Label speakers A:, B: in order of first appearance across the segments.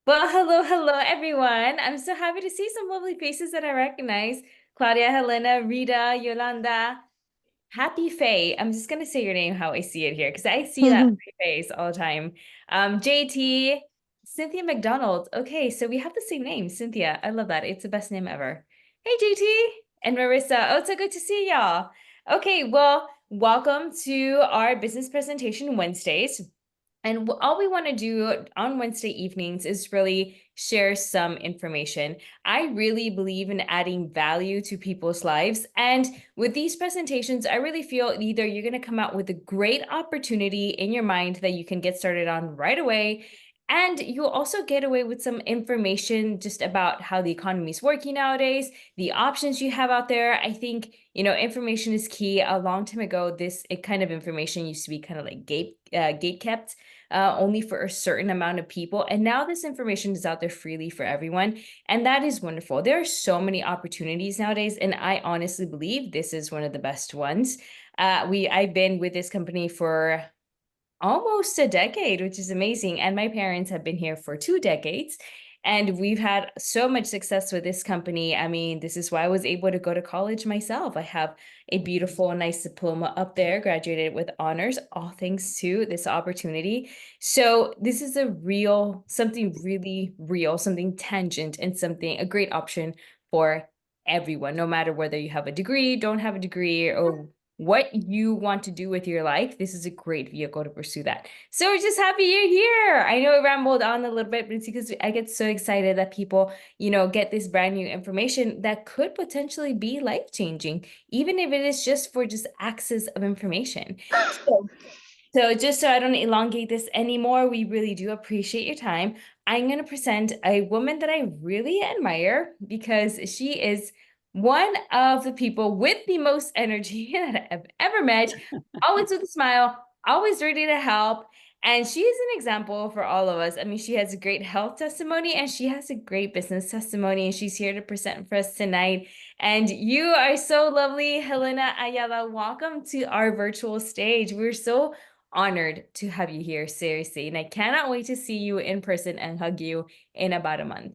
A: Well, hello, everyone. I'm so happy to see some lovely faces that I recognize. Claudia, Helena, Rita, Yolanda, Happy Faye. I'm just gonna say your name how I see it here because I see that face all the time. JT, Cynthia McDonald. Okay, so we have the same name, Cynthia. I love that. It's the best name ever. Hey, JT and Marissa. Oh, it's so good to see y'all. Okay, well, welcome to our business presentation Wednesdays. And all we want to do on Wednesday evenings is really share some information. I really believe in adding value to people's lives. And with these presentations, I really feel either you're going to come out with a great opportunity in your mind that you can get started on right away. And you'll also get away with some information just about how the economy is working nowadays, the options you have out there. I think, information is key. A long time ago, this kind of information used to be kind of like gate kept only for a certain amount of people. And now this information is out there freely for everyone. And that is wonderful. There are so many opportunities nowadays. And I honestly believe this is one of the best ones. I've been with this company for almost a decade, which is amazing. And my parents have been here for 2 decades. And we've had so much success with this company. I mean, this is why I was able to go to college myself. I have a beautiful, nice diploma up there, graduated with honors, all thanks to this opportunity. So this is something really real, something tangent, and a great option for everyone, no matter whether you have a degree, don't have a degree, or what you want to do with your life. This is a great vehicle to pursue that. So we're just happy you're here. I know I rambled on a little bit, but it's because I get so excited that people, get this brand new information that could potentially be life-changing, even if it is just for just access of information. So just so I don't elongate this anymore, we really do appreciate your time. I'm going to present a woman that I really admire because she is one of the people with the most energy that I've ever met, always with a smile, always ready to help. And she is an example for all of us. I mean, she has a great health testimony and she has a great business testimony, and she's here to present for us tonight. And you are so lovely, Helena Ayala. Welcome to our virtual stage. We're so honored to have you here, seriously. And I cannot wait to see you in person and hug you in about a month.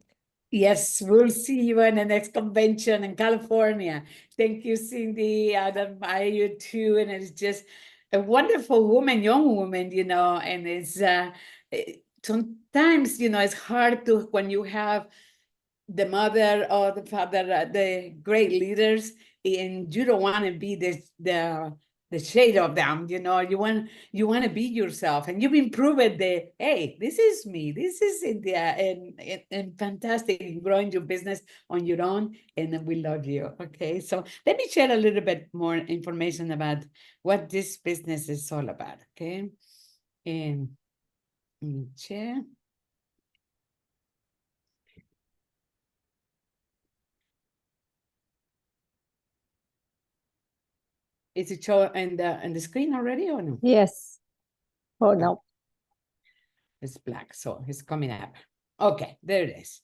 B: Yes, we'll see you in the next convention in California. Thank you, Cindy. I admire you too. And it's just a wonderful woman, young woman, and sometimes, it's hard to, when you have the mother or the father, the great leaders, and you don't want to be the shade of them. You want to be yourself, and you've been proven that, hey, this is me, this is India, and fantastic growing your business on your own, and we love you. Okay, so let me share a little bit more information about what this business is all about. Okay, and let me share. Is it show on the screen already or no?
C: Yes. Oh, no.
B: It's black, so it's coming up. Okay, there it is.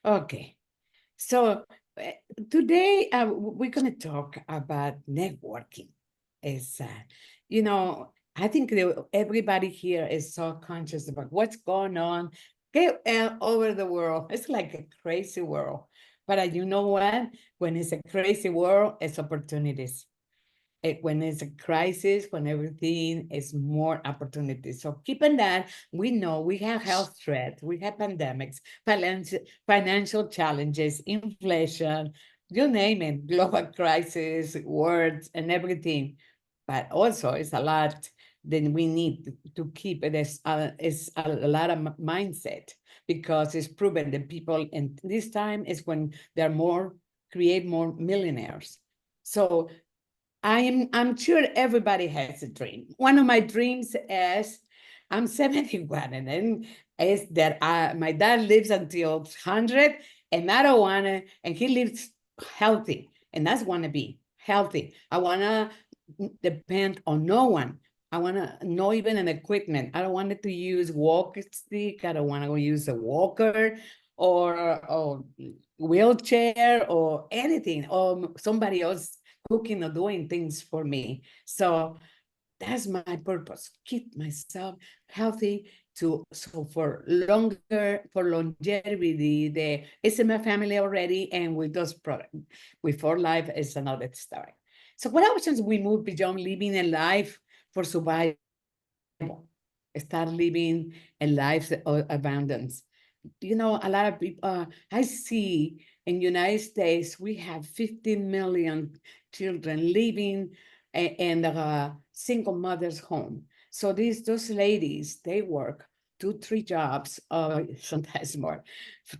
B: Okay, so today we're going to talk about networking. Is I think everybody here is so conscious about what's going on over the world. It's like a crazy world, but you know what? When it's a crazy world, it's opportunities. When it's a crisis, when everything is more opportunities. So keeping that, we know we have health threats, we have pandemics, financial challenges, inflation, you name it, global crisis, wars, and everything. But also, it's a lot that we need to keep it as is a lot of mindset, because it's proven that people in this time is when they're create more millionaires. So I'm sure everybody has a dream. One of my dreams is I'm 71, and then is that my dad lives until 100, and I don't want to, and he lives healthy, and that's want to be healthy. I want to depend on no one. I want to know even an equipment. I don't want it to use walk stick. I don't want to use a walker or wheelchair or anything, or somebody else cooking or doing things for me. So that's my purpose, keep myself healthy so for longer, for longevity, it's in my family already, and with those products, with For Life is another story. So what options we move beyond living a life for survival, start living a life of abundance. A lot of people, I see in United States, we have 15 million children living in a single mother's home. So those ladies, they work 2, 3 jobs, sometimes more,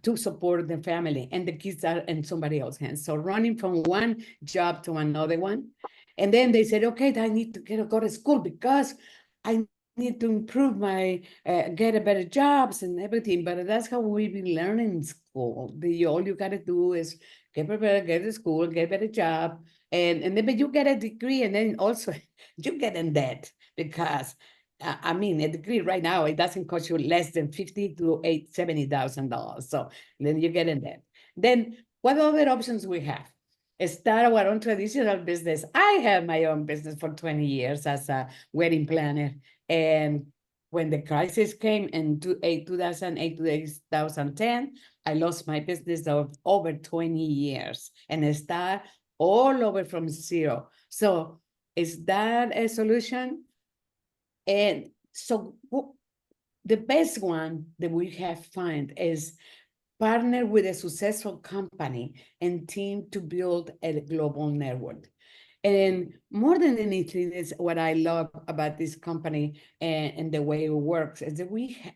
B: to support the family, and the kids are in somebody else's hands. So running from one job to another one. And then they said, okay, I need to go to school because I need to improve my get a better jobs and everything. But that's how we've been learning in school. All you gotta do is get prepared, get to school, get a better job, and then but you get a degree, and then also you get in debt because I mean, a degree right now, it doesn't cost you less than $50,000 to $70,000. So then you get in debt. Then what other options we have? Start our own traditional business. I have my own business for 20 years as a wedding planner. And when the crisis came in 2008, 2010, I lost my business of over 20 years and I start all over from zero. So is that a solution? And so the best one that we have found is partner with a successful company and team to build a global network. And more than anything, is what I love about this company and the way it works is that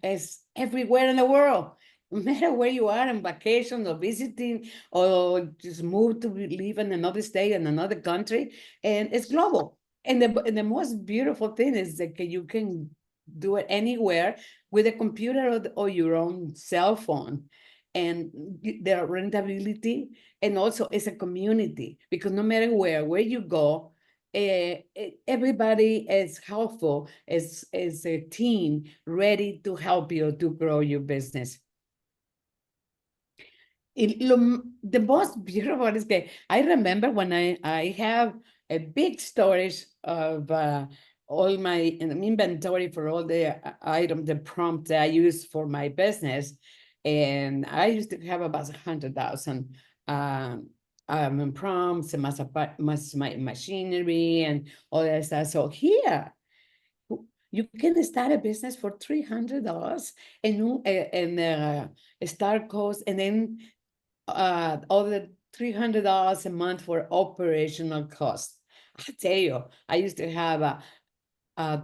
B: is everywhere in the world. No matter where you are on vacation or visiting or just move to live in another state in another country, and it's global. And the most beautiful thing is that you can do it anywhere with a computer or your own cell phone. And the rentability, and also it's a community, because no matter where you go, everybody is helpful, is a team ready to help you to grow your business. The most beautiful is that I remember when I have a big storage of all my inventory for all the items, the prompts that I use for my business. And I used to have about 100,000 prompts and my machinery and all that stuff. So here, you can start a business for $300 and start cost, and then other $300 a month for operational costs. I tell you, I used to have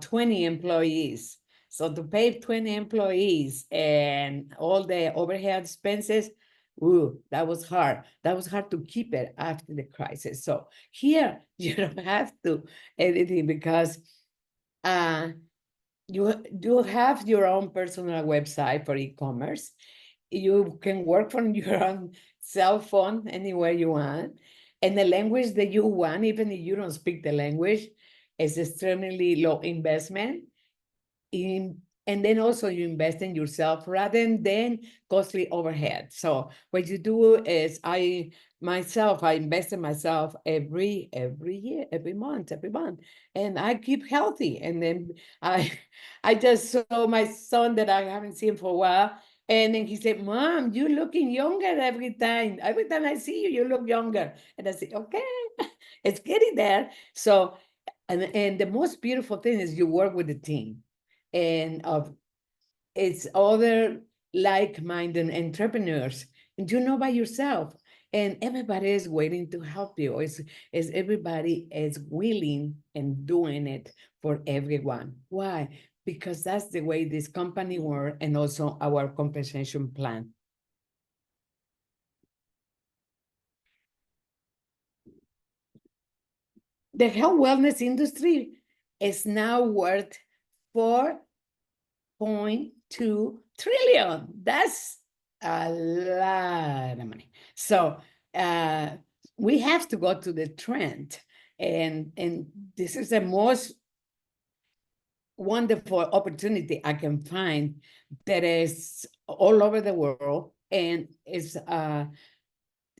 B: 20 employees. So to pay 20 employees and all the overhead expenses, ooh, that was hard. That was hard to keep it after the crisis. So here you don't have to anything because you have your own personal website for e-commerce. You can work from your own cell phone anywhere you want. And the language that you want, even if you don't speak the language, is extremely low investment. And then also you invest in yourself rather than costly overhead. So what you do is I invest in myself every year, every month, and I keep healthy. And then I I just saw my son that I haven't seen for a while. And then he said, Mom, you're looking younger every time. Every time I see you, you look younger. And I said, okay, it's getting there. So, and the most beautiful thing is you work with the team and of it's other like-minded entrepreneurs, and by yourself, and everybody is waiting to help you. Is everybody is willing and doing it for everyone. Why? Because that's the way this company works, and also our compensation plan. The health wellness industry is now worth 4.2 trillion. That's a lot of money. So we have to go to the trend. And this is the most wonderful opportunity I can find that is all over the world and is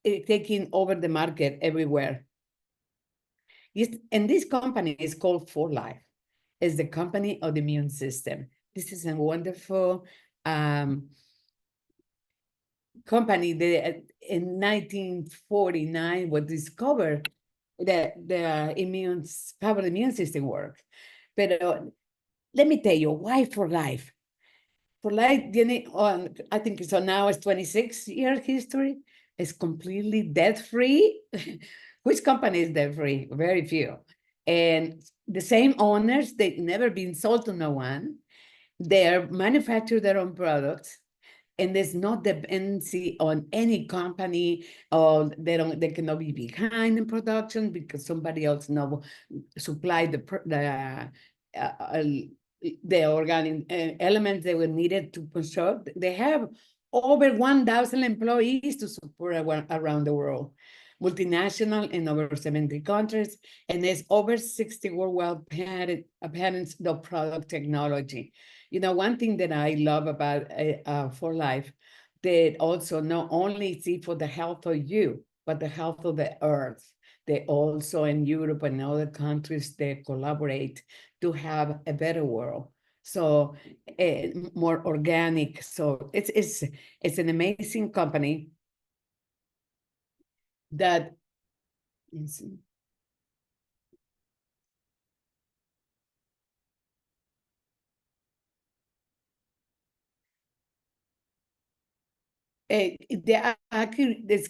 B: taking over the market everywhere. And this company is called For Life. is the company of the immune system. This is a wonderful company that in 1949 was discovered that the how the immune system works. But let me tell you, why for life? For life, I think so now it's 26-year history. It's completely debt-free. Which company is debt-free? Very few. And the same owners, they've never been sold to no one. They manufacture their own products, and there's no dependency on any company, or they cannot be behind in production because somebody else now supply the organic elements they were needed to construct. They have over 1,000 employees to support around the world, multinational in over 70 countries, and there's over 60 worldwide patents of product technology. You know, one thing that I love about For Life, that also not only see for the health of you, but the health of the earth. They also in Europe and other countries, they collaborate to have a better world. So more organic. So it's an amazing company that it's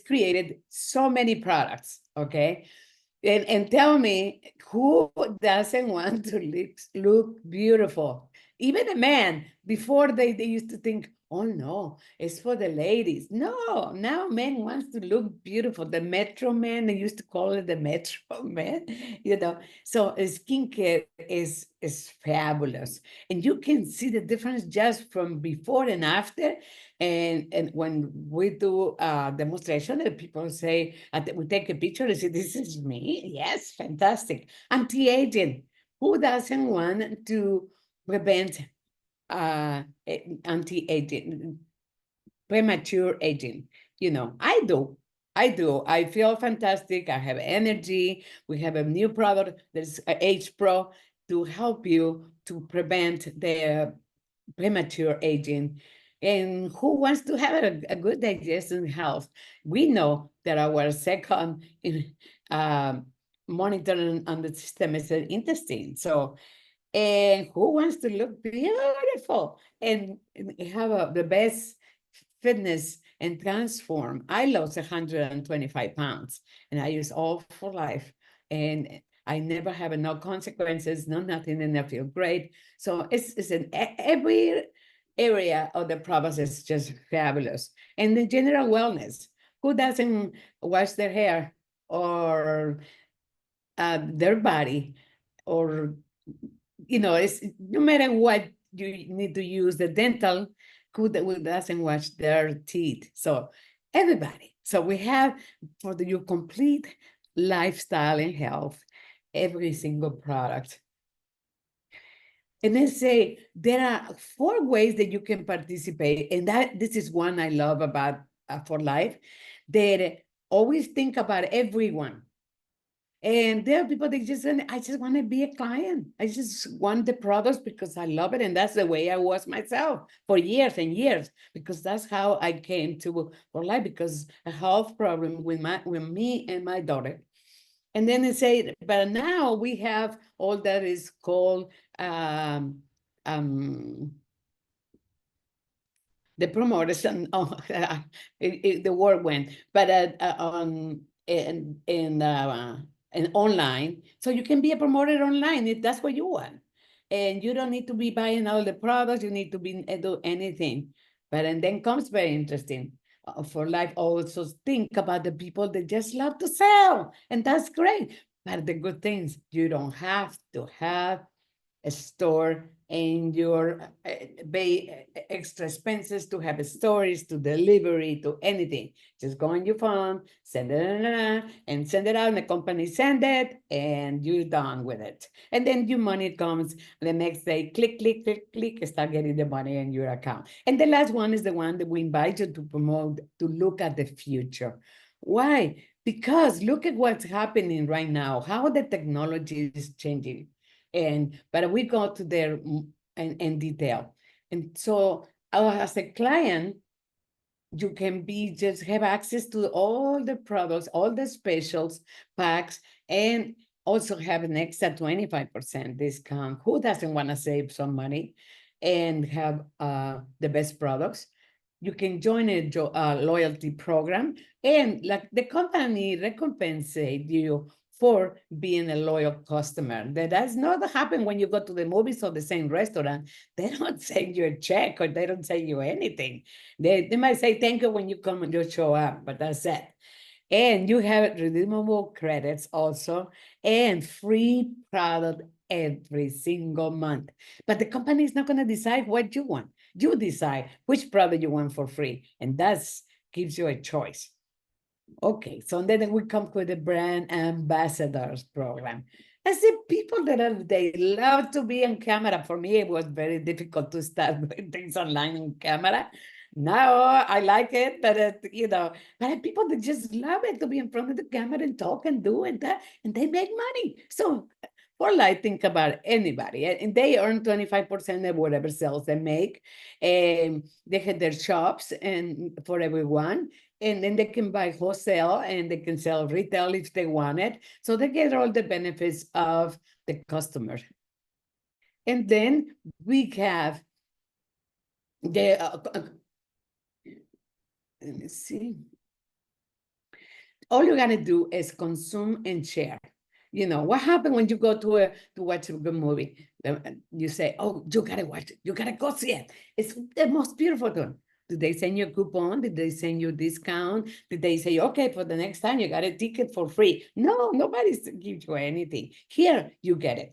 B: created so many products, okay? And tell me, who doesn't want to look beautiful? Even a man, before they used to think, oh no, it's for the ladies. No, now men wants to look beautiful. The Metro Man, they used to call it the Metro Man, you know. So skincare is fabulous. And you can see the difference just from before and after. And when we do a demonstration, and people say, we take a picture and say, this is me. Yes, fantastic. Anti-aging. Who doesn't want to prevent anti-aging, premature aging? You know, I do. I feel fantastic. I have energy. We have a new product. There's Age Pro to help you to prevent the premature aging. And who wants to have a good digestion health? We know that our second monitoring on the system is the intestine. So, and who wants to look beautiful and have the best fitness and transform? I lost 125 pounds, and I use all For Life. And I never have no consequences, no nothing, and I feel great. So it's in every area of the process is just fabulous. And the general wellness, who doesn't wash their hair or their body, or, you know, it's no matter what you need to use, the dental, who doesn't wash their teeth? So everybody. So we have for your complete lifestyle and health, every single product. And then say there are 4 ways that you can participate, and this is one I love about For Life, that always think about everyone. And there are people that I just want to be a client. I just want the products because I love it. And that's the way I was myself for years and years, because that's how I came to For Life, because a health problem with me and my daughter. And then they say, but now we have all that is called the promoters, and the word went, but on in online, so you can be a promoter online if that's what you want, and you don't need to be buying all the products. You need to be do anything, but and then comes very interesting. For Life, also think about the people that just love to sell, and that's great. But the good things, you don't have to have a store and your pay extra expenses to have stories, to delivery, to anything. Just go on your phone, send it, and send it out, and the company send it, and you're done with it. And then your money comes the next day, click, click, click, click, start getting the money in your account. And the last one is the one that we invite you to promote, to look at the future. Why? Because look at what's happening right now, how the technology is changing. But we go to there in detail. And so as a client, you can just have access to all the products, all the specials, packs, and also have an extra 25% discount. Who doesn't want to save some money and have the best products? You can join a loyalty program, and like the company recompensate you for being a loyal customer. That does not happen when you go to the movies or the same restaurant. They don't send you a check or they don't send you anything. They might say thank you when you come and you show up, but that's it. And you have redeemable credits also and free product every single month. But the company is not going to decide what you want. You decide which product you want for free, and that gives you a choice. Okay, so then we come with the brand ambassadors program. I see people that they love to be on camera. For me, it was very difficult to start doing things online on camera. Now I like it, but but people that just love it to be in front of the camera and talk and do and that, and they make money. So for like, think about anybody, and they earn 25% of whatever sales they make. And they have their shops and for everyone, and then they can buy wholesale and they can sell retail if they want it. So they get all the benefits of the customer. And then we have the, let me see. All you gotta do is consume and share. You know, what happened when you go to watch a good movie? You say, oh, you gotta watch it. You gotta go see it. It's the most beautiful thing. Did they send you a coupon? Did they send you a discount? Did they say, okay, for the next time you got a ticket for free? No, nobody's gives you anything. Here, you get it.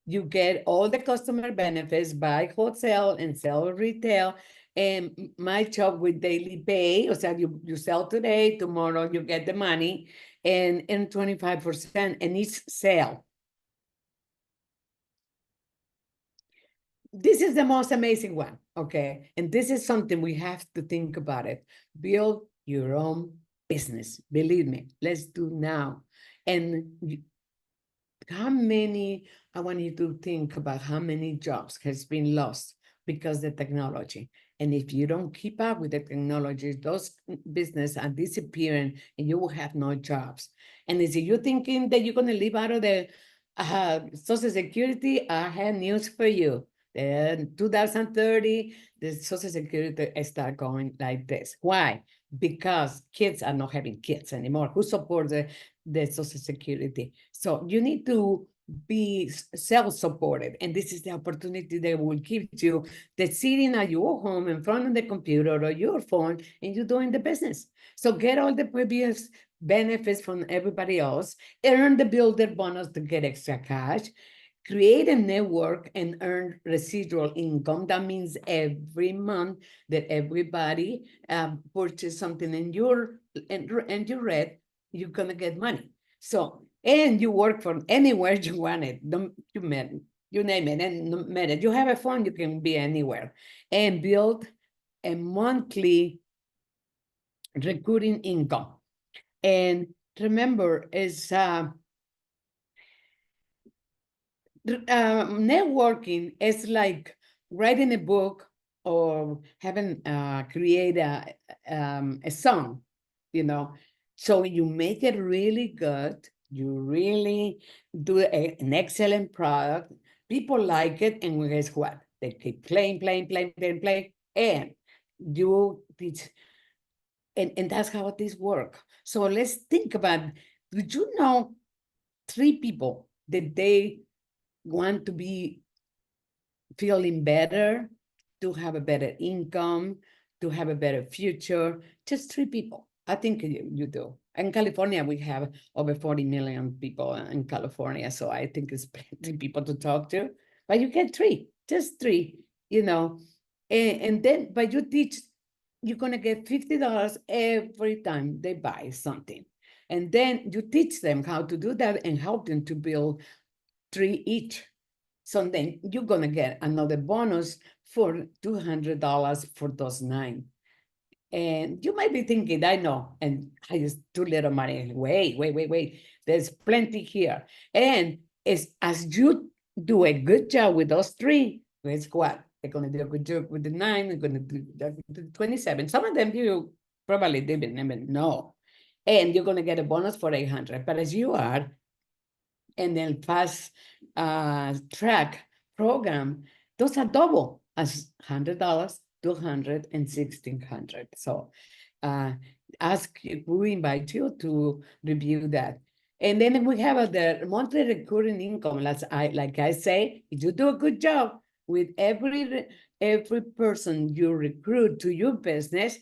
B: You get all the customer benefits, buy wholesale and sell retail. And my job with daily pay, o sea, you sell today, tomorrow you get the money, and 25% in each sale. This is the most amazing one, okay? And this is something we have to think about it. Build your own business. Believe me, let's do now. And how many, I want you to think about how many jobs has been lost because of the technology. And if you don't keep up with the technology, those businesses are disappearing and you will have no jobs. And if you're thinking that you're going to live out of the Social Security, I have news for you. In 2030, the Social Security start going like this. Why? Because kids are not having kids anymore. Who supports the Social Security? So you need to be self-supported, and this is the opportunity that will give you the sitting at your home in front of the computer or your phone, and you're doing the business. So get all the previous benefits from everybody else, earn the builder bonus to get extra cash, create a network and earn residual income. That means every month that everybody purchase something and you read, you're gonna get money. So, and you work from anywhere you want it. You name it, and no matter you have a phone, you can be anywhere and build a monthly recurring income. And remember, is networking is like writing a book or having create a song, you know. So you make it really good. You really do an excellent product. People like it, and guess what? They keep playing, and you teach, and that's how this works. So let's think about, did you know 3 people that they want to be feeling better, to have a better income, to have a better future? Just 3 people. I think you do. In California, we have over 40 million people in California. So I think it's plenty people to talk to. But you get 3, just 3, you know. And then, but you teach, you're going to get $50 every time they buy something. And then you teach them how to do that and help them to build 3 each. So then you're gonna get another bonus for $200 for those 9. And you might be thinking, I know, and I just too little money. Wait. There's plenty here. And as you do a good job with those three, guess what? They're going to do a good job with the 9, they're going to do the 27. Some of them you probably didn't even know. And you're going to get a bonus for 800. But as you are, and then fast track program, those are double as $100, $200, and $1,600. So we invite you to review that. And then we have the monthly recurring income. Like I say, if you do a good job with every person you recruit to your business,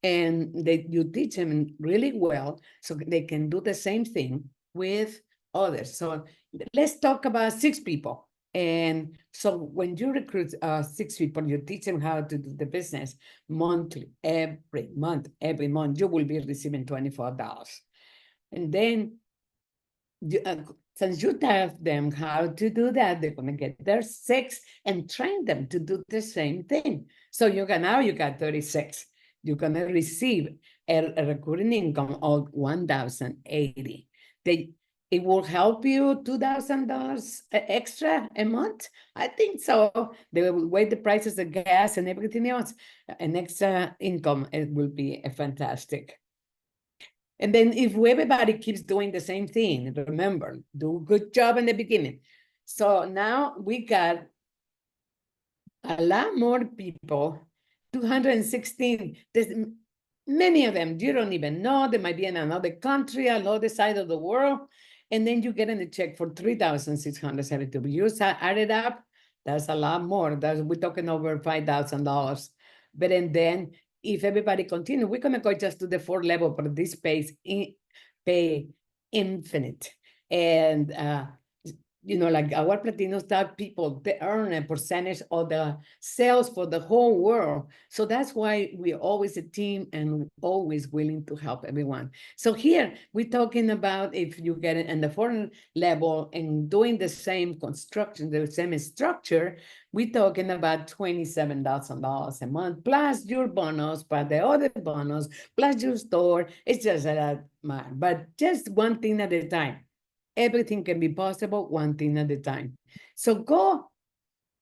B: and you teach them really well, so they can do the same thing with others. So let's talk about 6 people. And so when you recruit 6 people, you teach them how to do the business monthly, every month, you will be receiving $24. And then since you tell them how to do that, they're going to get their 6 and train them to do the same thing. So now you got 36. You're going to receive a recurring income of $1,080. It will help you $2,000 extra a month. I think so. The way the prices of gas and everything else, an extra income, it will be fantastic. And then if everybody keeps doing the same thing, remember, do a good job in the beginning. So now we got a lot more people, 216. There's many of them you don't even know. They might be in another country, another side of the world. And then you get in a check for $3,672. You add it up, that's a lot more. We're talking over $5,000. But then if everybody continue, we're going to go just to the 4th level, but this pay infinite. And like our Platino stock people, they earn a percentage of the sales for the whole world. So that's why we're always a team and always willing to help everyone. So here we're talking about if you get it in the 4th level and doing the same construction, the same structure, we're talking about $27,000 a month, plus your bonus, plus the other bonus, plus your store. It's just a lot, man. But just one thing at a time. Everything can be possible, one thing at a time. So go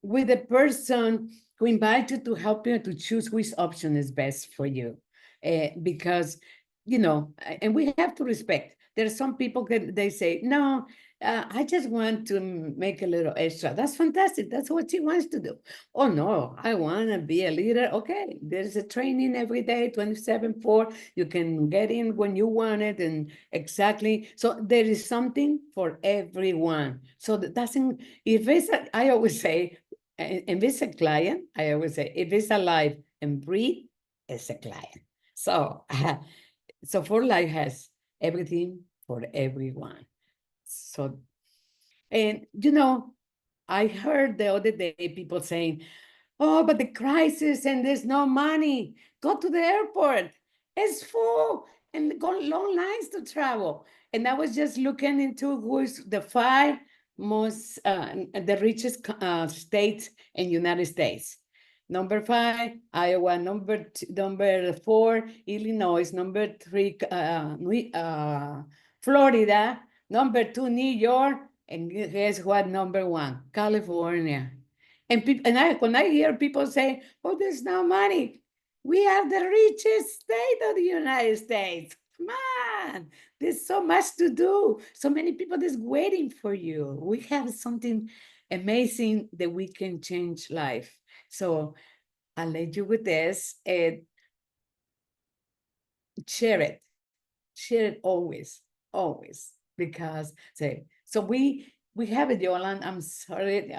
B: with the person who invites you to help you to choose which option is best for you. Because, and we have to respect. There are some people that they say, no, I just want to make a little extra. That's fantastic. That's what she wants to do. Oh, no, I want to be a leader. Okay, there's a training every day, 27/4. You can get in when you want it and exactly. So there is something for everyone. So that doesn't, I always say, if it's a client, I always say, if it's alive and breathe, it's a client. So, so For Life has everything for everyone. So, and I heard the other day people saying, oh, but the crisis and there's no money. Go to the airport. It's full and go long lines to travel. And I was just looking into who's the 5 most, the richest states in United States. Number 5, Iowa. Number 4, Illinois. Number 3, Florida. Number 2, New York. And guess what? Number 1, California. And when I hear people say, oh, there's no money, we have the richest state of the United States. Come on, there's so much to do. So many people just waiting for you. We have something amazing that we can change life. So I'll let you with this and share it. Share it always, always. Because so we have it, Yolanda. I'm sorry.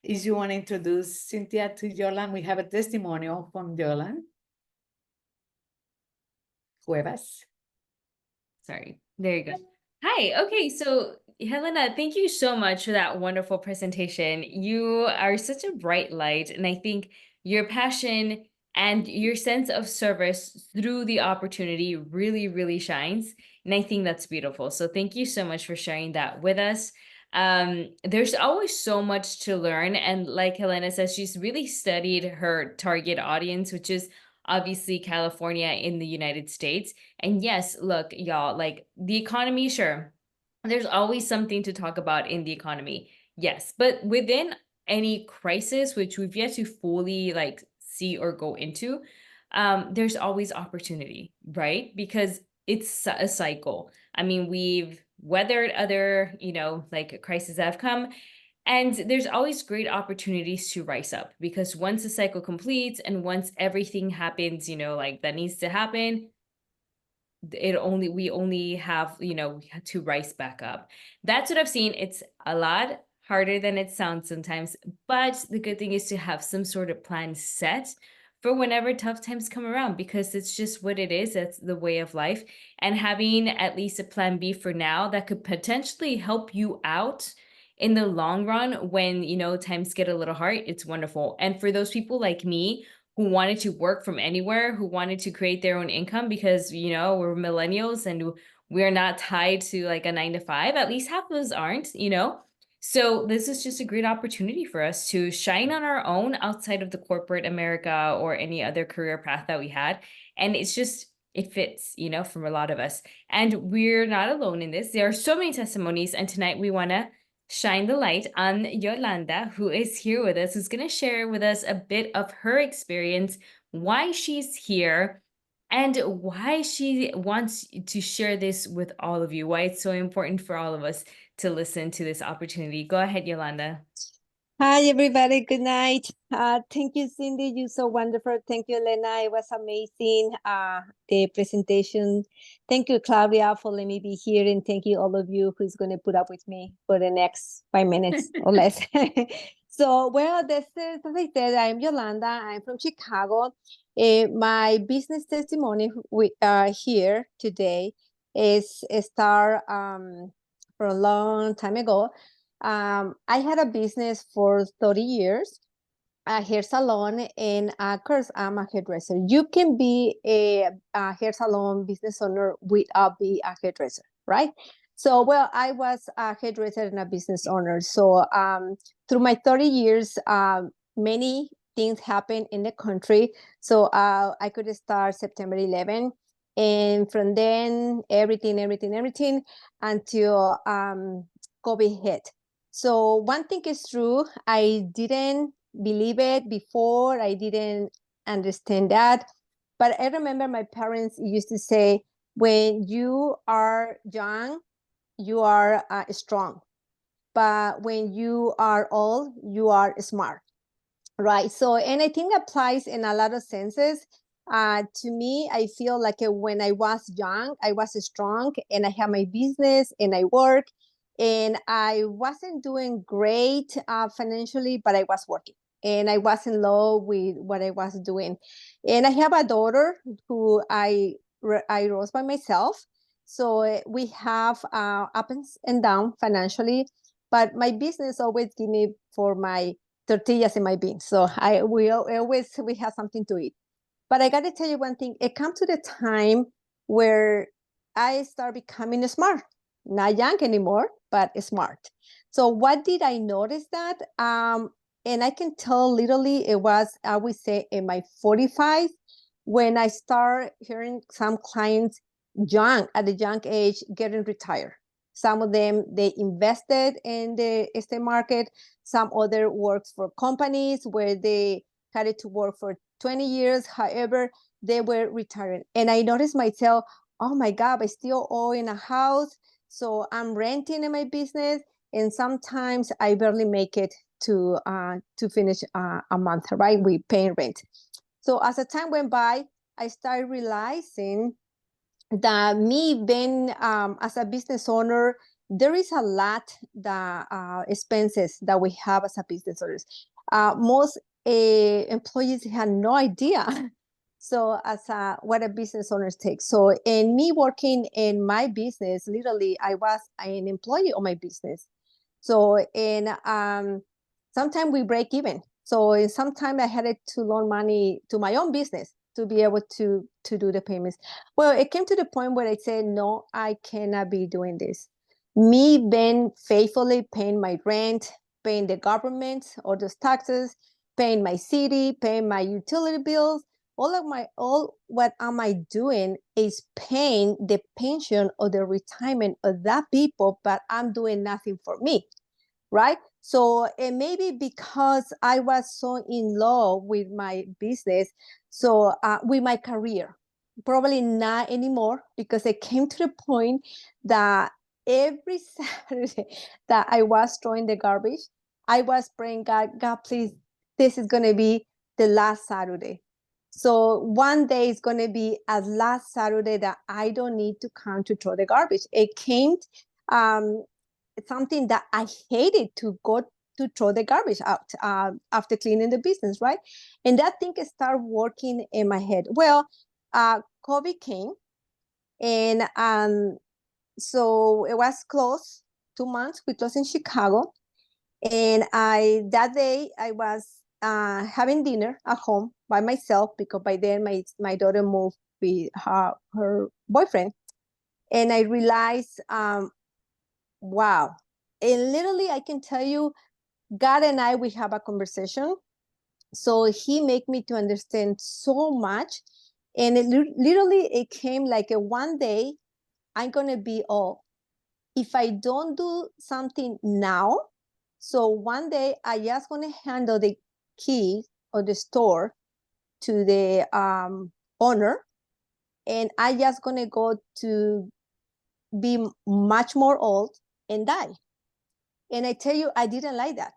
B: If you want to introduce Cynthia to Yolanda, we have a testimonial from Yolanda Cuevas.
A: Sorry, there you go. Hi, okay, so Helena, thank you so much for that wonderful presentation. You are such a bright light, and I think your passion and your sense of service through the opportunity really, really shines. And I think that's beautiful. So thank you so much for sharing that with us. There's always so much to learn. And like Helena says, she's really studied her target audience, which is obviously California in the United States. And yes, look, y'all, like the economy, sure, there's always something to talk about in the economy. Yes, but within any crisis, which we've yet to fully like see or go into, there's always opportunity, right? Because it's a cycle. I mean, we've weathered other, like crises that have come, and there's always great opportunities to rise up because once the cycle completes and once everything happens, like that needs to happen, we only have, to rise back up. That's what I've seen. It's a lot harder than it sounds sometimes, but the good thing is to have some sort of plan set for whenever tough times come around, because it's just what it is. That's the way of life. And having at least a plan B for now that could potentially help you out in the long run when, times get a little hard, it's wonderful. And for those people like me who wanted to work from anywhere, who wanted to create their own income because, we're millennials and we're not tied to like a 9 to 5. At least half of us aren't. So this is just a great opportunity for us to shine on our own outside of the corporate America or any other career path that we had. And it fits, from a lot of us. And we're not alone in this. There are so many testimonies. And tonight we want to shine the light on Yolanda, who is here with us, who's going to share with us a bit of her experience, why she's here, and why she wants to share this with all of you, why it's so important for all of us to listen to this opportunity. Go ahead, Yolanda.
C: Hi, everybody. Good night. Thank you, Cindy. You're so wonderful. Thank you, Helena. It was amazing, the presentation. Thank you, Claudia, for letting me be here. And thank you, all of you who's going to put up with me for the next 5 minutes or less. So, well, this is, as I said, I'm Yolanda. I'm from Chicago. My business testimony here today is start for a long time ago. I had a business for 30 years, a hair salon, and of course, I'm a hairdresser. You can be a hair salon business owner without being a hairdresser, right? So, well, I was a hairdresser and a business owner. So, through my 30 years, many things happened in the country. So, I could start September 11. And from then, everything until COVID hit. So one thing is true, I didn't believe it before, I didn't understand that. But I remember my parents used to say, when you are young, you are strong. But when you are old, you are smart. Right. So, and I think applies in a lot of senses. To me, I feel like when I was young, I was strong and I had my business and I work, and I wasn't doing great financially, but I was working and I was in love with what I was doing. And I have a daughter who I raised by myself. So we have ups and downs financially, but my business always give me for my tortillas in my beans. So we have something to eat. But I gotta tell you one thing, it comes to the time where I start becoming smart, not young anymore, but smart. So what did I notice that? And I can tell literally it was, I would say in my 45, when I start hearing some clients at a young age getting retired. Some of them, they invested in the estate market. Some other works for companies where they had to work for 20 years. However, they were retiring. And I noticed myself, oh my God, I still owe in a house. So I'm renting in my business. And sometimes I barely make it to finish a month, right? We pay rent. So as the time went by, I started realizing that me being as a business owner, there is a lot the expenses that we have as a business owners. Most employees had no idea. So as what a business owner takes. So in me working in my business, literally I was an employee of my business. So in sometimes we break even. So sometimes I had to loan money to my own business to be able to do the payments. Well, it came to the point where I said, no, I cannot be doing this. Me being faithfully paying my rent, paying the government, all those taxes, paying my city, paying my utility bills, all what am I doing is paying the pension or the retirement of that people, but I'm doing nothing for me, right? So and maybe because I was so in love with my business, so with my career, probably not anymore, because I came to the point that every Saturday that I was throwing the garbage, I was praying, God, please, this is going to be the last Saturday. So one day is going to be a last Saturday that I don't need to come to throw the garbage. It came something that I hated to go to throw the garbage out after cleaning the business, right? And that thing started working in my head. Well, COVID came, and so it was closed 2 months. We closed in Chicago, and that day I was having dinner at home by myself, because by then my daughter moved with her boyfriend, and I realized, wow, and literally I can tell you, God and I, we have a conversation. So he made me to understand so much, and literally it came like a one day I'm gonna be all. If I don't do something now, so one day I just gonna handle the key of the store to the owner, and I just gonna go to be much more old and die. And I tell you, I didn't like that.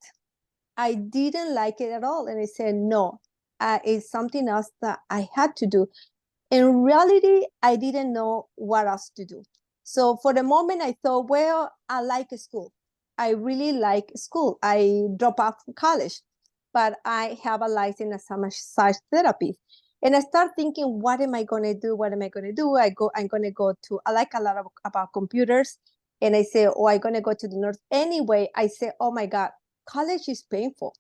C: I didn't like it at all. And I said, no, it's something else that I had to do. In reality, I didn't know what else to do. So for the moment, I thought, well, I like school. I really like school. I dropped out from college, but I have a license as a massage therapist. And I start thinking, what am I going to do? What am I going to do? I'm going to go to, I like a lot about computers. And I say, oh, I'm going to go to the north. Anyway, I say, oh my God, college is painful.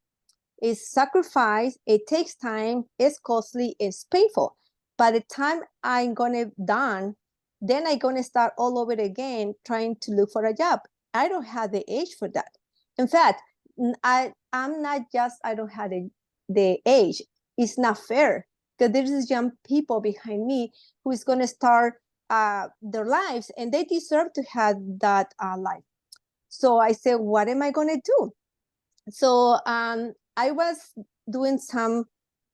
C: It's sacrifice. It takes time. It's costly. It's painful. By the time I'm gonna done, then I'm gonna start all over again trying to look for a job. I don't have the age for that. In fact, I'm not just I don't have the age. It's not fair, because there's young people behind me who is gonna start their lives, and they deserve to have that life. So I said, what am I gonna do? So I was doing some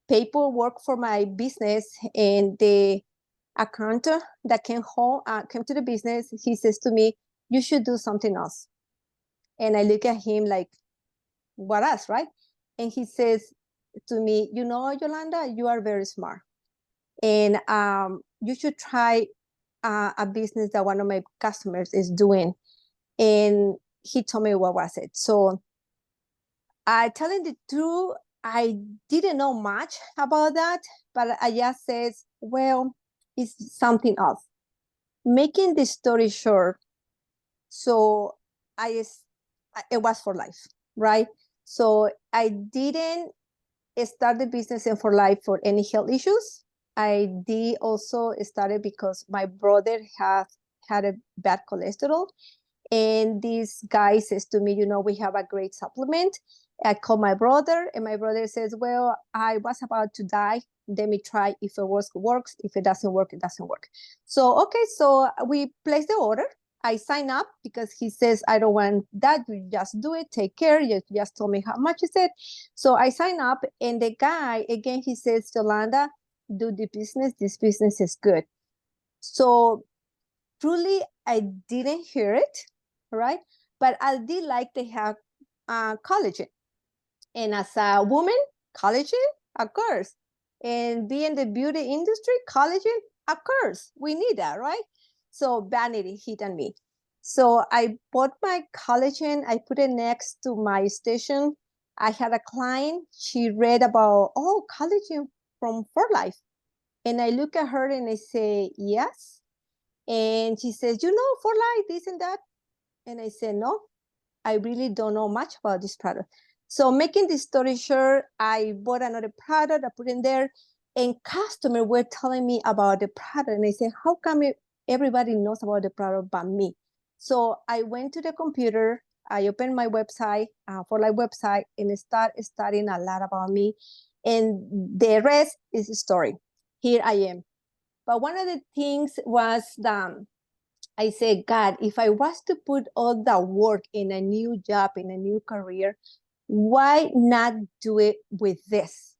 C: paperwork for my business, and the accountant that came home came to the business. He says to me, "You should do something else." And I look at him like, "What else, right?" And he says to me, "You know, Yolanda, you are very smart, and you should try a business that one of my customers is doing." And he told me what was it. So telling the truth, I didn't know much about that, but I just says, well, it's something else. Making the story short, so it was for life, right? So I didn't start the business in for life for any health issues. I did also started because my brother had a bad cholesterol, and this guy says to me, you know, we have a great supplement. I call my brother, and my brother says, well, I was about to die. Let me try. If it works. If it doesn't work, it doesn't work. So, okay, so we place the order. I sign up because he says, I don't want that. You just do it. Take care. You just told me how much is it. So I sign up, and the guy, again, he says, Yolanda, do the business. This business is good. So truly, I didn't hear it, right? But I did like to have collagen. And as a woman, collagen occurs. And being the beauty industry, collagen occurs. We need that, right? So vanity hit on me. So I bought my collagen. I put it next to my station. I had a client. She read about, oh, collagen from For Life. And I look at her and I say, yes. And she says, you know, For Life, this and that. And I said, no, I really don't know much about this product. So making this story short, I bought another product, I put in there, and customers were telling me about the product. And I said, how come everybody knows about the product but me? So I went to the computer, I opened my website, For Life website, and start studying a lot about me. And the rest is a story. Here I am. But one of the things was I say, God, if I was to put all the work in a new job, in a new career, why not do it with this,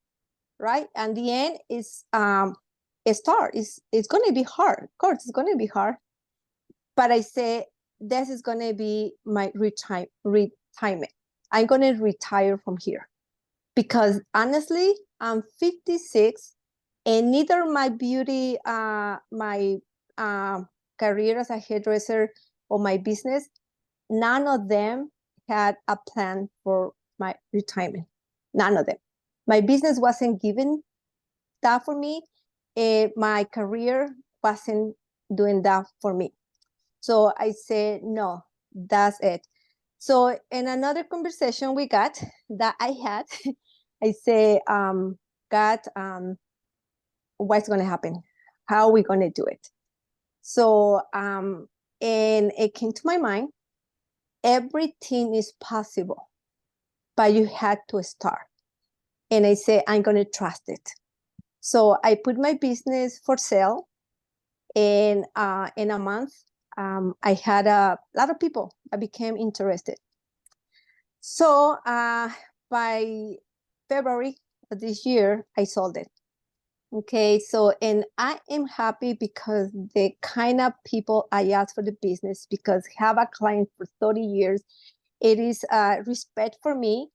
C: right? And the end is a start. It's going to be hard. Of course, it's going to be hard. But I say, this is going to be my retirement. I'm going to retire from here. Because honestly, I'm 56, and neither my beauty, my career as a hairdresser or my business, none of them had a plan for my retirement. None of them. My business wasn't given that for me. My career wasn't doing that for me. So I said, no, that's it. So in another conversation we got that I had, I say, God, what's going to happen? How are we going to do it? So, and it came to my mind, everything is possible, but you had to start. And I say, I'm going to trust it. So I put my business for sale, and in a month, I had a lot of people that became interested. So by February of this year, I sold it. Okay, so, and I am happy because the kind of people I ask for the business, because have a client for 30 years, it is respect for me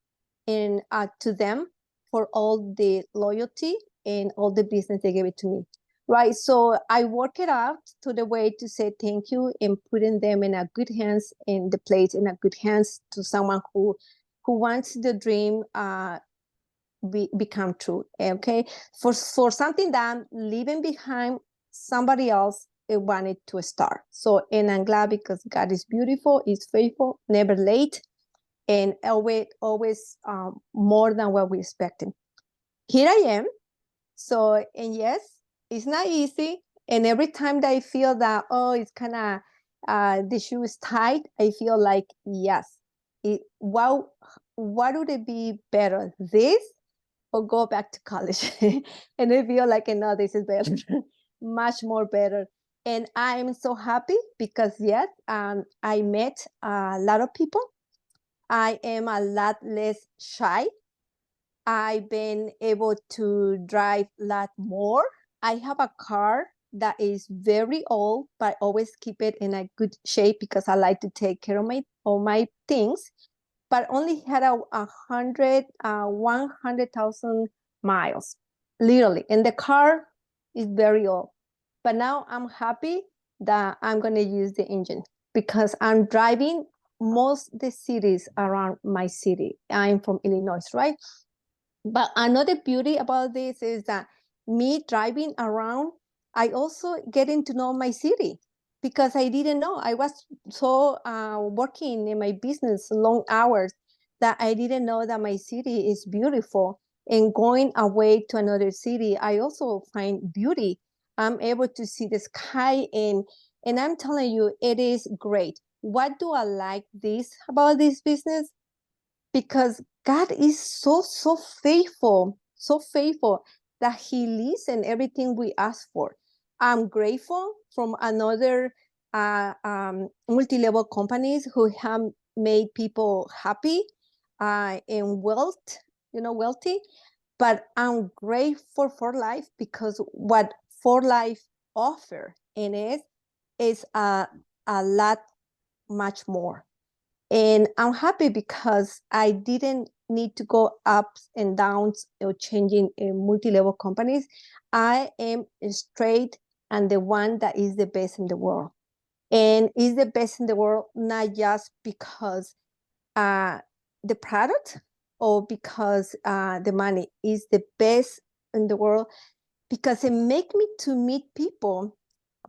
C: and to them for all the loyalty and all the business they gave it to me. Right, so I work it out to the way to say thank you and putting them in a good hands, in the place in a good hands to someone who wants the dream become true. Okay, for something that I'm leaving behind, somebody else wanted to start. So, and I'm glad because God is beautiful, is faithful, never late, and always more than what we expected. Here I am. So, and yes, it's not easy. And every time that I feel that, oh, it's kind of, the shoe is tight, I feel like, yes, what would it be better, this or go back to college? And I feel like, no, this is better, much more better. And I'm so happy because, yes, I met a lot of people. I am a lot less shy. I've been able to drive a lot more. I have a car that is very old, but always keep it in a good shape because I like to take care of my things. But only had a 100,000 miles, literally. And the car is very old. But now I'm happy that I'm going to use the engine because I'm driving most the cities around my city. I'm from Illinois, right? But another beauty about this is that me driving around, I also getting to know my city because I didn't know. I was so working in my business long hours that I didn't know that my city is beautiful. And going away to another city, I also find beauty. I'm able to see the sky, and I'm telling you, it is great. What do I like this about this business? Because God is so faithful that He listens everything we ask for. I'm grateful from another multi-level companies who have made people happy and wealthy. But I'm grateful for life because what for life offer in it is a lot much more. And I'm happy because I didn't need to go ups and downs or changing in multi-level companies. I am straight and the one that is the best in the world. And is the best in the world not just because the product or because the money is the best in the world, because it make me to meet people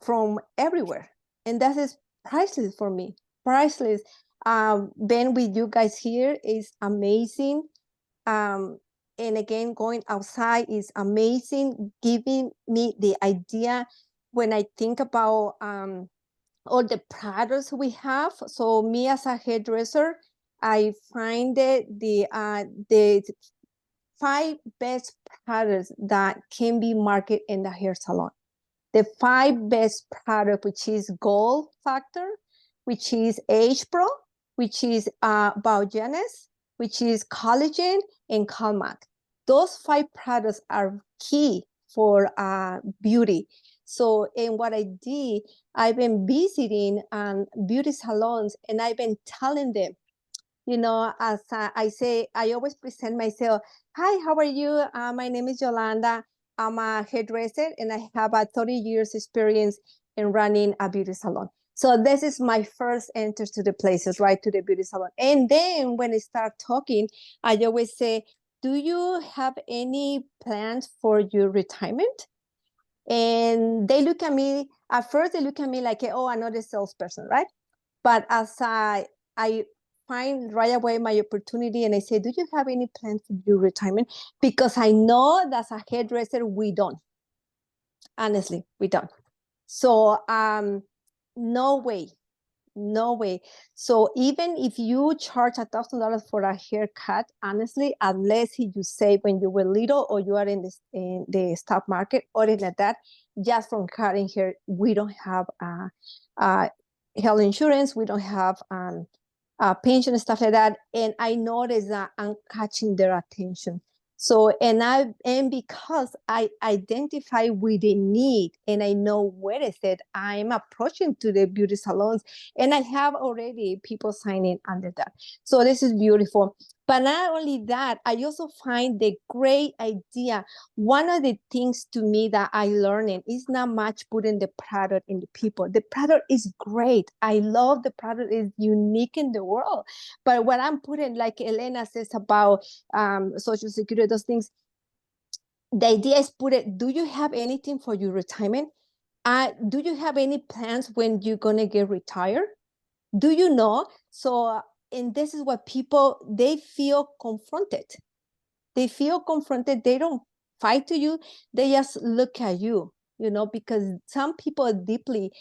C: from everywhere. And that is priceless for me, priceless. Being with you guys here is amazing. And again, going outside is amazing, giving me the idea when I think about all the products we have. So me as a hairdresser, I find the 5 best products that can be marketed in the hair salon. the 5 best product, which is Gold Factor, which is Age Pro, which is Biogenes, which is Collagen, and Calmac. Those 5 products are key for beauty. So, and what I did, I've been visiting beauty salons, and I've been telling them, you know, as I say, I always present myself. Hi, how are you? My name is Yolanda. I'm a hairdresser, and I have a 30 years experience in running a beauty salon. So this is my first enter to the places, right, to the beauty salon. And then when I start talking, I always say, do you have any plans for your retirement? And they look at me, at first they look at me like, oh, another salesperson, right? But as I find right away my opportunity, and I say, do you have any plan for your retirement? Because I know that as a hairdresser, we don't. Honestly, we don't. So no way. No way. So even if you charge $1,000 for a haircut, honestly, unless you save when you were little or you are in the stock market or anything like that, just from cutting hair, we don't have health insurance, we don't have pension and stuff like that. And I noticed that I'm catching their attention. So, and because I identify with the need and I know where is it, I'm approaching to the beauty salons, and I have already people signing under that. So this is beautiful. But not only that, I also find the great idea. One of the things to me that I learned is not much putting the product in the people. The product is great. I love the product is unique in the world. But what I'm putting, like Helena says about Social Security, those things, the idea is put it, do you have anything for your retirement? Do you have any plans when you're going to get retired? Do you know? So, and this is what people, they feel confronted. They feel confronted. They don't fight to you. They just look at you, you know, because some people deeply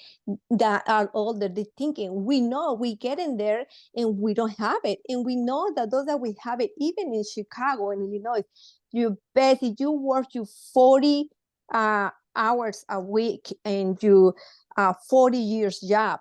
C: that are older, they thinking, we know we get in there and we don't have it. And we know that those that we have it, even in Chicago and Illinois, you bet if you work you 40 hours a week and you 40 years job,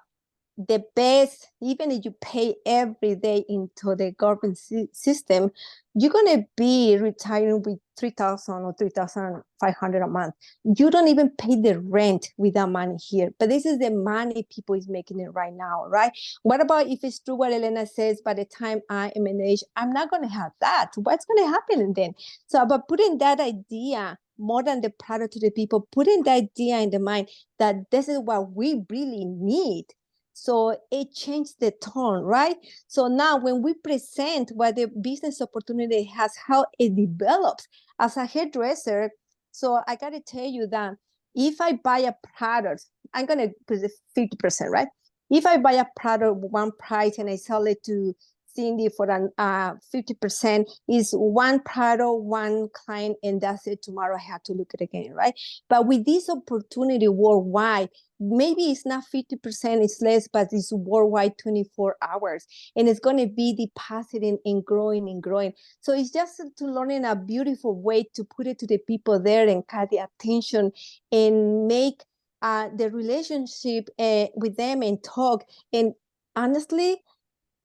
C: the best, even if you pay every day into the government system, you're going to be retiring with 3,000 or 3,500 a month. You don't even pay the rent with that money here. But this is the money people is making it right now, right? What about if it's true what Helena says, by the time I am in age, I'm not going to have that. What's going to happen then? So about putting that idea more than the product to the people, putting the idea in the mind that this is what we really need. So it changed the tone, right? So now when we present what the business opportunity has, how it develops as a hairdresser. So I got to tell you that if I buy a product, I'm going to put it 50%, right? If I buy a product one price and I sell it to Cindy for an 50%, is one product, one client, and that's it. Tomorrow I have to look at it again, right? But with this opportunity worldwide, maybe it's not 50%, it's less, but it's worldwide 24 hours. And it's going to be depositing and growing and growing. So it's just to learning a beautiful way to put it to the people there and catch the attention and make the relationship with them and talk. And honestly,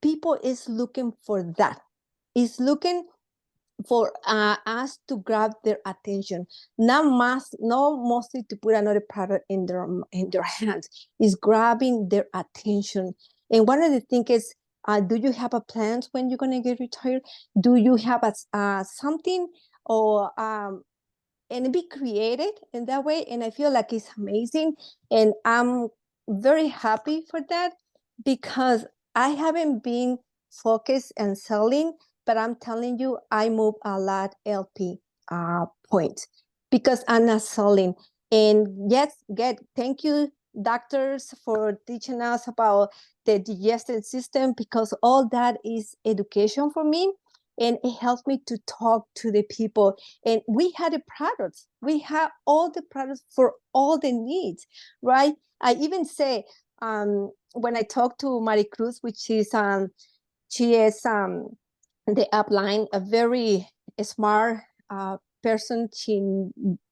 C: people is looking for that. Is looking for us to grab their attention, not mostly to put another product in their hands. Is grabbing their attention. And one of the things is, do you have a plan when you're gonna get retired? Do you have a something or and be creative in that way? And I feel like it's amazing, and I'm very happy for that because I haven't been focused and selling, but I'm telling you, I move a lot LP points because I'm not selling. And yes, thank you, doctors, for teaching us about the digestive system, because all that is education for me. And it helps me to talk to the people. And we had the products. We have all the products for all the needs, right? I even say, when I talk to Maricruz, which is she is the upline, a very smart person. She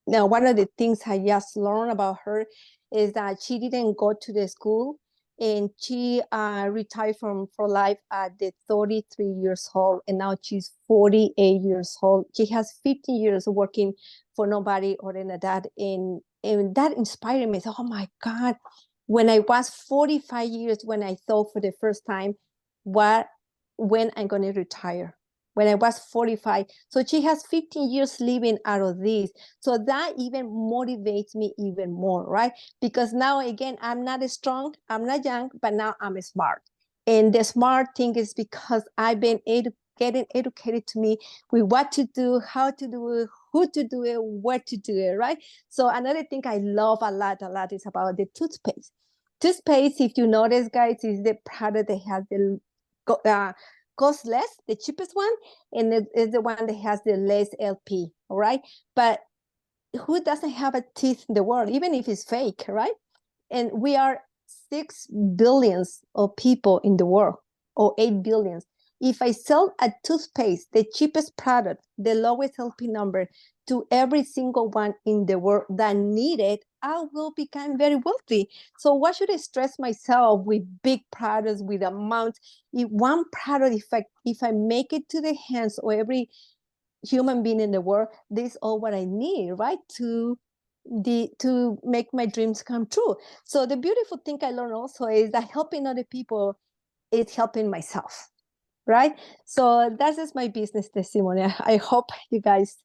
C: now, one of the things I just learned about her is that she didn't go to the school, and she retired for life at the 33 years old, and now she's 48 years old. She has 50 years working for nobody other than that, and that inspired me. So, oh my God, when I was 45 years, when I thought for the first time, when I'm going to retire, when I was 45. So she has 15 years living out of this. So that even motivates me even more, right? Because now, again, I'm not as strong, I'm not young, but now I'm smart. And the smart thing is because I've been getting educated to me with what to do, how to do it, who to do it, where to do it, right? So another thing I love a lot is about the toothpaste. Toothpaste, if you notice, guys, is the product that has the cost less, the cheapest one, and it is the one that has the less LP, all right? But who doesn't have a teeth in the world, even if it's fake, right? And we are 6 billions of people in the world, or 8 billions. If I sell a toothpaste, the cheapest product, the lowest LP number, to every single one in the world that need it, I will become very wealthy. So why should I stress myself with big products, with amounts? If one product, if I make it to the hands of every human being in the world, this is all what I need, right? To make my dreams come true. So the beautiful thing I learned also is that helping other people is helping myself, right? So that is my business testimony. I hope you guys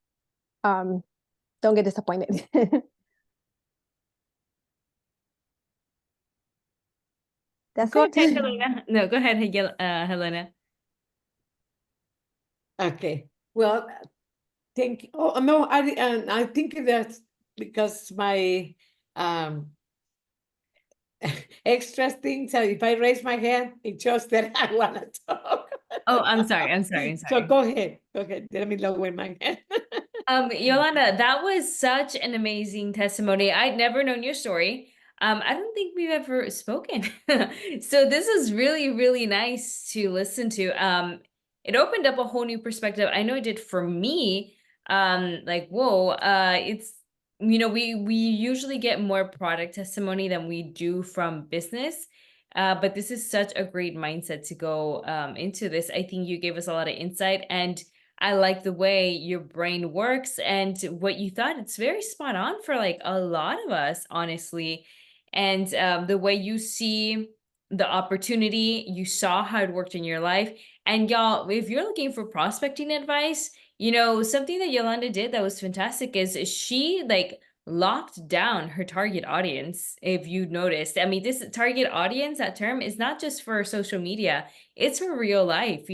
C: don't get disappointed. That's
A: Go
C: it.
A: ahead, Helena. No, go ahead, Helena.
B: Okay. Well, oh no, I think that's because my extra things. If I raise my hand, it shows that I want to talk.
A: Oh, I'm sorry.
B: So go ahead. Let me lower my hand.
A: Yolanda, that was such an amazing testimony. I'd never known your story. I don't think we've ever spoken. So this is really, really nice to listen to. It opened up a whole new perspective. I know it did for me. Like, whoa, it's, we usually get more product testimony than we do from business. But this is such a great mindset to go into this. I think you gave us a lot of insight, and I like the way your brain works and what you thought. It's very spot on for like a lot of us, honestly. And the way you see the opportunity, you saw how it worked in your life. And y'all, if you're looking for prospecting advice, something that Yolanda did that was fantastic is she like locked down her target audience. If you noticed, I mean, this target audience, that term is not just for social media, it's for real life.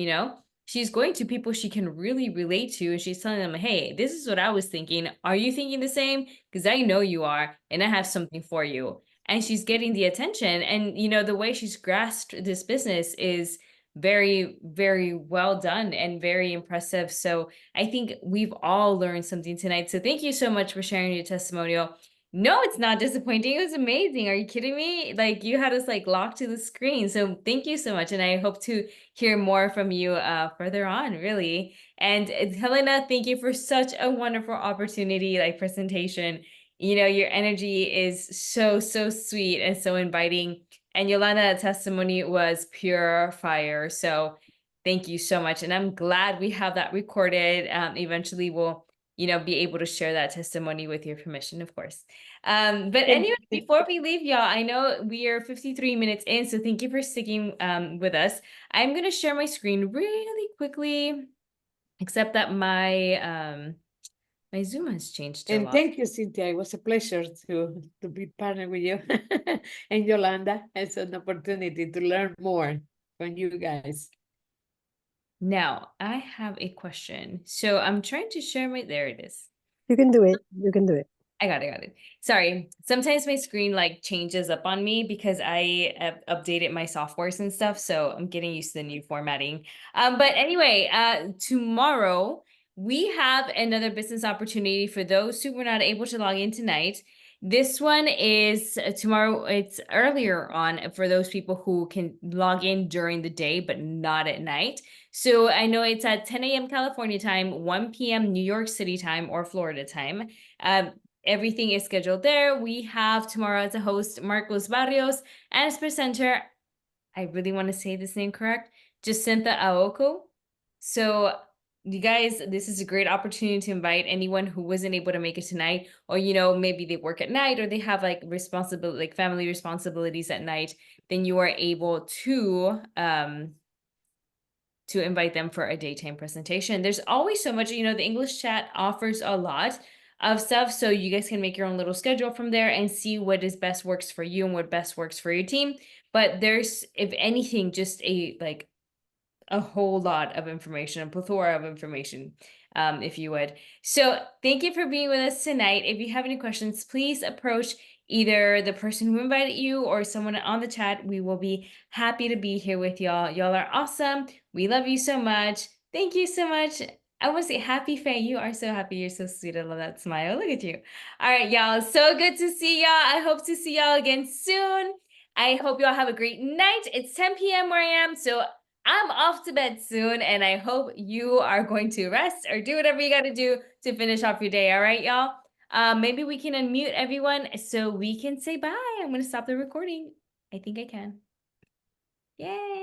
A: She's going to people she can really relate to, and she's telling them, hey, this is what I was thinking. Are you thinking the same? Because I know you are, and I have something for you. And she's getting the attention. And, the way she's grasped this business is very, very well done and very impressive. So I think we've all learned something tonight. So thank you so much for sharing your testimonial. No, it's not disappointing. It was amazing. Are you kidding me? Like, you had us like locked to the screen. So thank you so much. And I hope to hear more from you further on, really. And Helena, thank you for such a wonderful opportunity, like presentation. Your energy is so, so sweet and so inviting. And Yolanda, testimony was pure fire. So thank you so much. And I'm glad we have that recorded. Eventually we'll be able to share that testimony with your permission, of course. But anyway, before we leave, y'all, I know we are 53 minutes in, so thank you for sticking with us. I'm going to share my screen really quickly, except that my Zoom has changed a
B: And
A: lot.
B: thank you, Cynthia. It was a pleasure to be partnered with you and Yolanda. It's an opportunity to learn more from you guys.
A: Now, I have a question. So I'm trying to share there it is.
C: You can do it. You can do it.
A: I got it. Sorry. Sometimes my screen like changes up on me because I have updated my softwares and stuff. So I'm getting used to the new formatting. But anyway, tomorrow we have another business opportunity for those who were not able to log in tonight. This one is tomorrow. It's earlier on for those people who can log in during the day, but not at night. So I know it's at 10 a.m. California time, 1 p.m. New York City time or Florida time. everything is scheduled there. We have tomorrow as a host, Marcos Barrios, and as presenter, I really want to say this name correct, Jacinta Aoko. So you guys, this is a great opportunity to invite anyone who wasn't able to make it tonight, or maybe they work at night or they have like responsibility, like family responsibilities at night, then you are able to invite them for a daytime presentation. There's always so much, the English chat offers a lot of stuff, so you guys can make your own little schedule from there and see what is best works for you and what best works for your team. But there's, if anything, just a whole lot of information, a plethora of information, if you would. So thank you for being with us tonight. If you have any questions, please approach either the person who invited you or someone on the chat. We will be happy to be here with y'all. Y'all are awesome. We love you so much. Thank you so much. I want to say happy Faye. You are so happy. You're so sweet. I love that smile. Look at you. All right, y'all. So good to see y'all. I hope to see y'all again soon. I hope y'all have a great night. It's 10 p.m. where I am, so I'm off to bed soon, and I hope you are going to rest or do whatever you got to do to finish off your day. All right, y'all? Maybe we can unmute everyone so we can say bye. I'm going to stop the recording. I think I can. Yay.